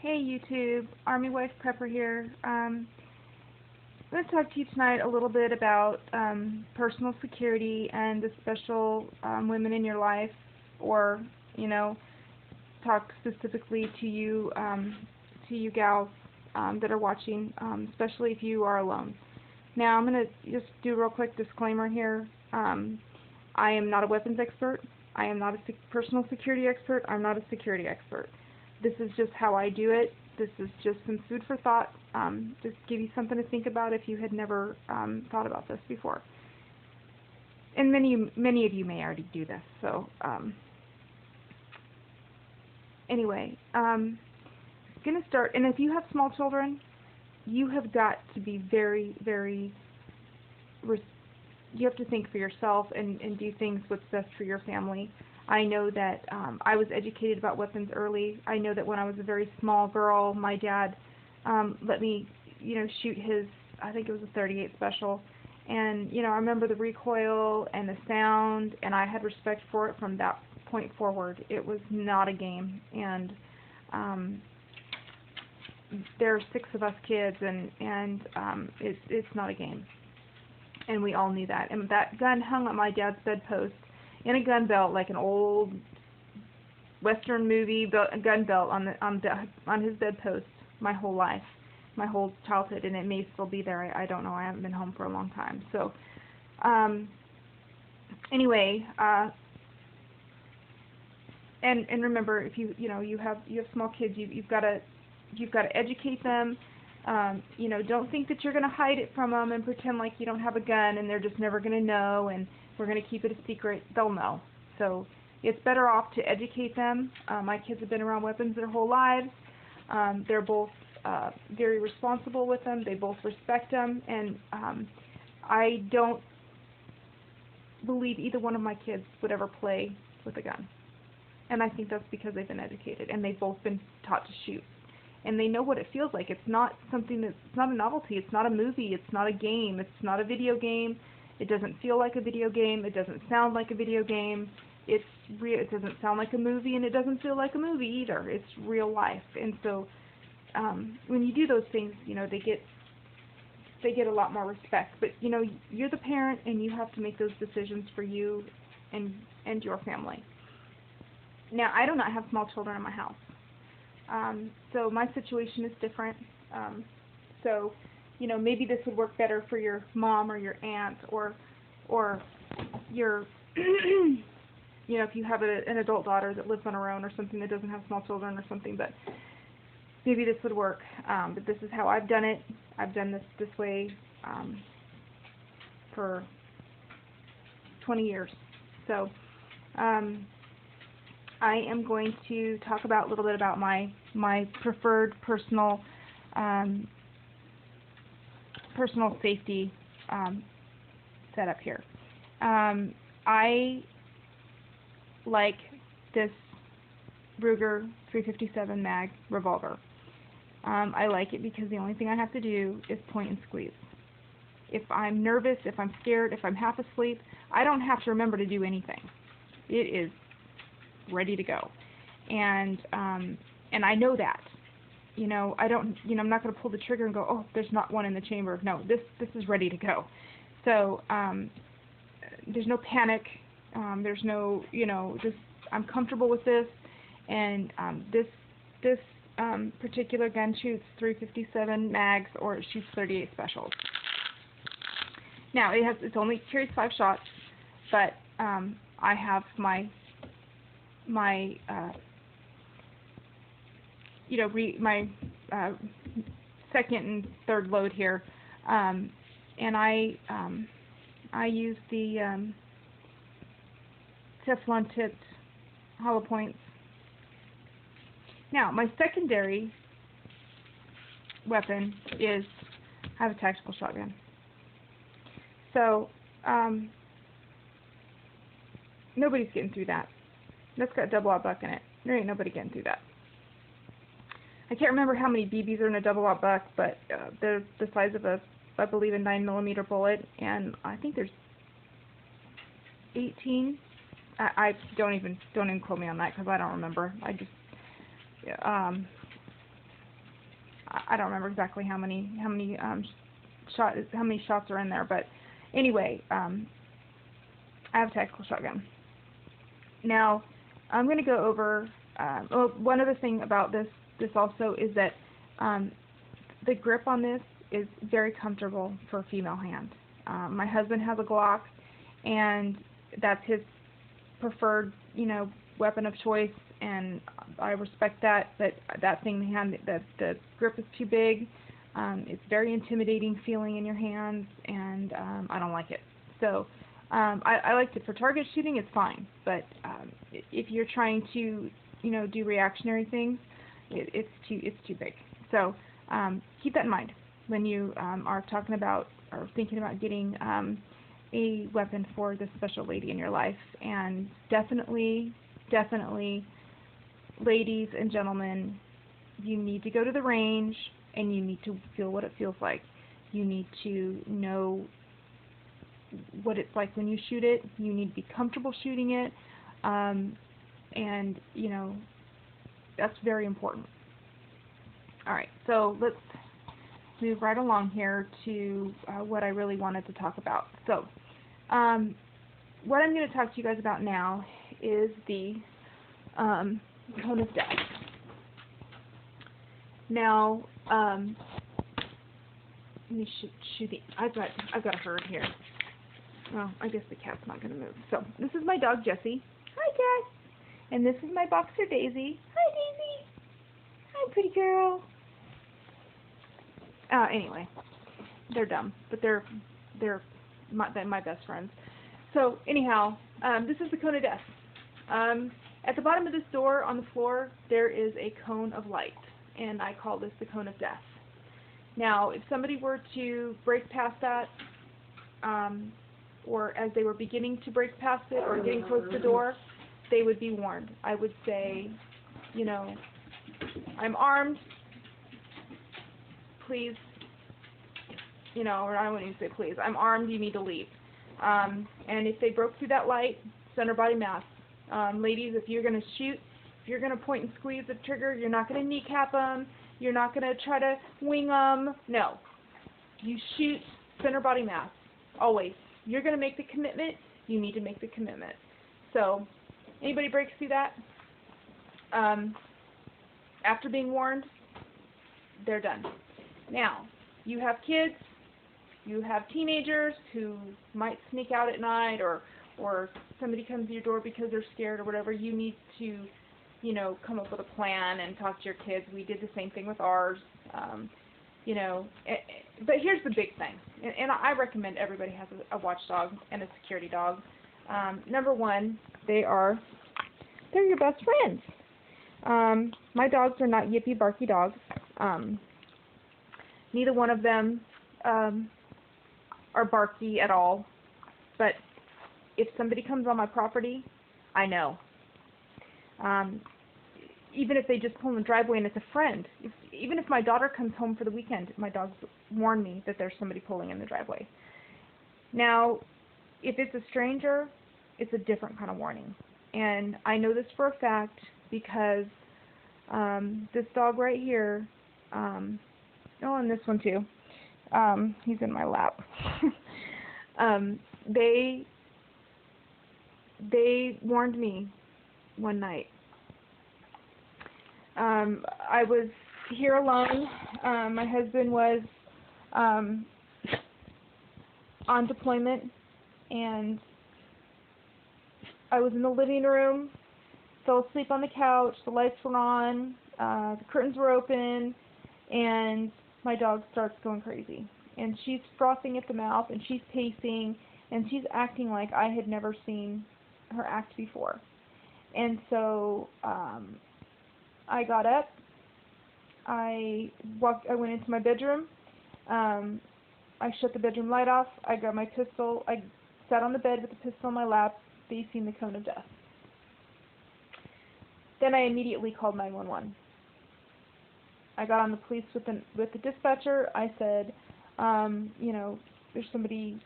Hey YouTube, Army Wife Prepper here. I'm going to talk to you tonight a little bit about personal security and the special women in your life, or talk specifically to you gals that are watching, especially if you are alone. Now I'm going to just do a real quick disclaimer here. I am not a weapons expert. I am not a personal security expert. I'm not a security expert. This is just how I do it. This is just some food for thought. Just give you something to think about if you had never thought about this before. And many of you may already do this. So anyway, I'm going to start. And if you have small children, you have got to be very, very. You have to think for yourself and do things what's best for your family. I know that I was educated about weapons early. I know that when I was a very small girl, my dad let me, shoot his, I think it was a .38 special. And, I remember the recoil and the sound, and I had respect for it from that point forward. It was not a game. And there are 6 of us kids, and it's not a game. And we all knew that. And that gun hung on my dad's bedpost in a gun belt, like an old Western movie gun belt on his bedpost my whole life, my whole childhood, and it may still be there. I don't know. I haven't been home for a long time. So anyway, and remember, if you have small kids, you've got to educate them. Don't think that you're going to hide it from them and pretend like you don't have a gun and they're just never going to know and we're going to keep it a secret. They'll know. So it's better off to educate them. My kids have been around weapons their whole lives. They're both very responsible with them. They both respect them. And I don't believe either one of my kids would ever play with a gun. And I think that's because they've been educated and they've both been taught to shoot. And they know what it feels like. It's not something it's not a novelty. It's not a movie. It's not a game. It's not a video game. It doesn't feel like a video game. It doesn't sound like a video game. It doesn't sound like a movie, and it doesn't feel like a movie either. It's real life. And so when you do those things, they get a lot more respect. But you're the parent, and you have to make those decisions for you and your family. Now, I do not have small children in my house. So my situation is different. So, maybe this would work better for your mom or your aunt or your, if you have an adult daughter that lives on her own or something that doesn't have small children or something, but maybe this would work. But this is how I've done it. I've done this way for 20 years. So, I am going to talk about a little bit about my preferred personal safety setup here. I like this Ruger 357 mag revolver. I like it because the only thing I have to do is point and squeeze. If I'm nervous, if I'm scared, if I'm half asleep, I don't have to remember to do anything. It is ready to go, and I know that. I don't. I'm not going to pull the trigger and go, oh, there's not one in the chamber. No, this is ready to go. So there's no panic. There's no, just I'm comfortable with this, and this particular gun shoots 357 mags or it shoots .38 specials. Now it only carries 5 shots, but I have my second and third load here, and I use the Teflon tipped hollow points. Now my secondary weapon is I have a tactical shotgun. So nobody's getting through that. That's got double-aught buck in it. There ain't nobody getting through that. I can't remember how many BBs are in a double-aught buck, but they're the size of I believe, a 9mm bullet, and I think there's 18. I don't even quote me on that because I don't remember. I just I don't remember exactly how many shots are in there, but anyway, I have a tactical shotgun. Now, I'm going to go over, one other thing about this also is that the grip on this is very comfortable for a female hand. My husband has a Glock, and that's his preferred, weapon of choice, and I respect that. But that thing, the grip is too big. It's very intimidating feeling in your hands, and I don't like it. So I liked it for target shooting. It's fine, but if you're trying to, do reactionary things, it's too big. So keep that in mind when you are talking about or thinking about getting a weapon for this special lady in your life. And definitely, ladies and gentlemen, you need to go to the range and you need to feel what it feels like. You need to know what it's like when you shoot it. You need to be comfortable shooting it. And, that's very important. All right, so let's move right along here to what I really wanted to talk about. So what I'm going to talk to you guys about now is the cone of death. Now, let me shoot the. I've got a herd here. Well, I guess the cat's not going to move. So this is my dog Jessie. Hi, cat. And this is my boxer Daisy. Hi, Daisy. Hi, pretty girl. Anyway, they're dumb, but they're my best friends. So anyhow, this is the cone of death. At the bottom of this door on the floor, there is a cone of light, and I call this the cone of death. Now, if somebody were to break past that, or as they were beginning to break past it or getting close to the door, they would be warned. I would say, I'm armed. Please, or I wouldn't even say please. I'm armed. You need to leave. And if they broke through that light, center body mass. Ladies, if you're going to shoot, if you're going to point and squeeze the trigger, you're not going to kneecap them. You're not going to try to wing them. No. You shoot center body mass. Always. You're going to make the commitment. You need to make the commitment. So, anybody breaks through that, after being warned, they're done. Now, you have kids, you have teenagers who might sneak out at night, or somebody comes to your door because they're scared or whatever. You need to, come up with a plan and talk to your kids. We did the same thing with ours. But here's the big thing, and I recommend everybody has a watchdog and a security dog. Number one, they're your best friends. My dogs are not yippy barky dogs. Neither one of them are barky at all. But if somebody comes on my property, I know. Even if they just pull in the driveway and it's a friend, even if my daughter comes home for the weekend, my dogs warn me that there's somebody pulling in the driveway. Now, if it's a stranger, it's a different kind of warning. And I know this for a fact because this dog right here, and this one too, he's in my lap. They warned me one night. I was here alone. My husband was on deployment, and I was in the living room, fell asleep on the couch, the lights were on, the curtains were open, and my dog starts going crazy. And she's frothing at the mouth, and she's pacing, and she's acting like I had never seen her act before. And so I got up, I went into my bedroom, I shut the bedroom light off, I grabbed my pistol, I sat on the bed with the pistol in my lap, facing the cone of death. Then I immediately called 911. I got on the police with the dispatcher. I said, there's somebody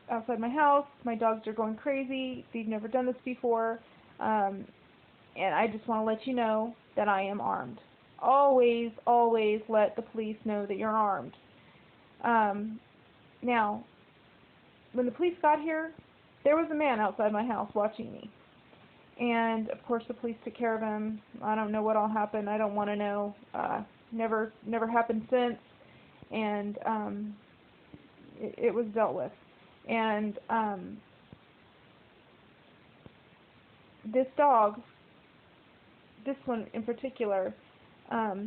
outside my house, my dogs are going crazy, they've never done this before, and I just want to let you know that I am armed. always, always let the police know that you're armed. Now, when the police got here, there was a man outside my house watching me. And, of course, the police took care of him. I don't know what all happened. I don't want to know. Never happened since. And it was dealt with. And this dog, this one in particular, has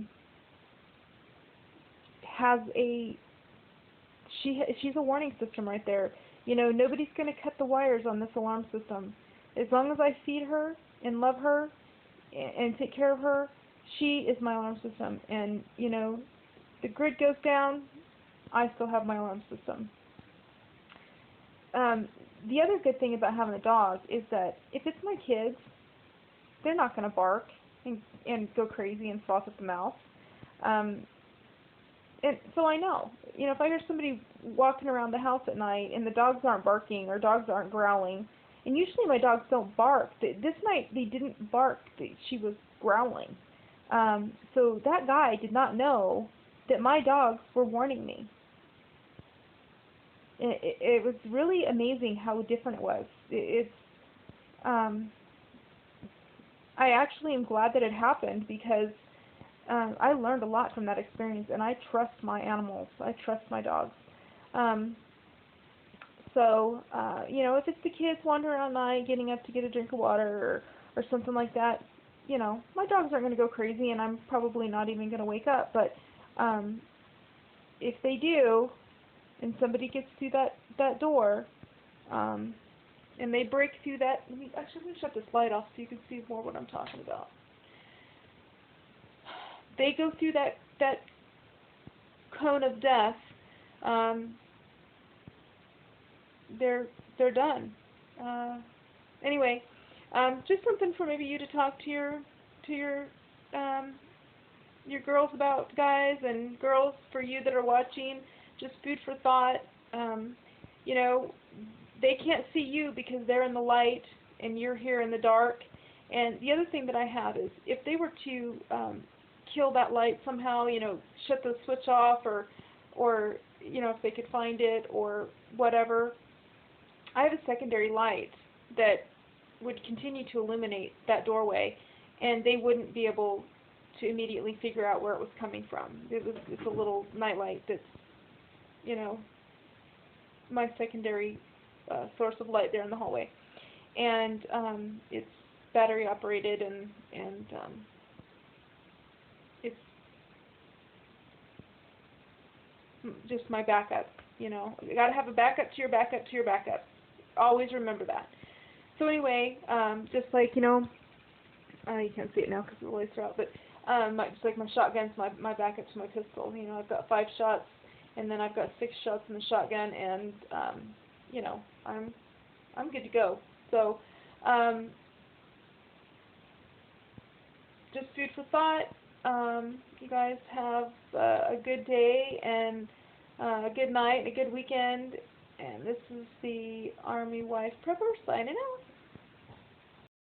she's a warning system right there. You know, nobody's going to cut the wires on this alarm system. As long as I feed her and love her and take care of her, she is my alarm system. And, you know, the grid goes down, I still have my alarm system. The other good thing about having a dog is that if it's my kids, they're not going to bark and go crazy and froth at the mouth. And so I know, you know, if I hear somebody walking around the house at night and the dogs aren't barking or dogs aren't growling, and usually my dogs don't bark. This night they didn't bark. She was growling. So that guy did not know that my dogs were warning me. It was really amazing how different it was. I actually am glad that it happened because I learned a lot from that experience, and I trust my animals. I trust my dogs. So, you know, if it's the kids wandering all night, getting up to get a drink of water or something like that, you know, my dogs aren't going to go crazy, and I'm probably not even going to wake up. But if they do, and somebody gets through that door, and they break through that, let me shut this light off so you can see more what I'm talking about. They go through that cone of death, they're done. Anyway, just something for maybe you to talk to your girls about, guys, and girls, for you that are watching, just food for thought. You know, they can't see you because they're in the light and you're here in the dark. And the other thing that I have is, if they were to kill that light somehow, you know, shut the switch off, or you know, if they could find it or whatever, I have a secondary light that would continue to illuminate that doorway, and they wouldn't be able to immediately figure out where it was coming from. It's a little night light that's, you know, my secondary source of light there in the hallway, and it's battery operated, and it's just my backup. You know, you gotta have a backup to your backup to your backup. Always remember that. So anyway, just like, you know, you can't see it now because the lights are out, but just like my shotgun's my backup to my pistol. You know, I've got 5 shots, and then I've got 6 shots in the shotgun, and you know, I'm good to go. So just food for thought. You guys have a good day and a good night and a good weekend. And this is the Army Wife Prepper signing out.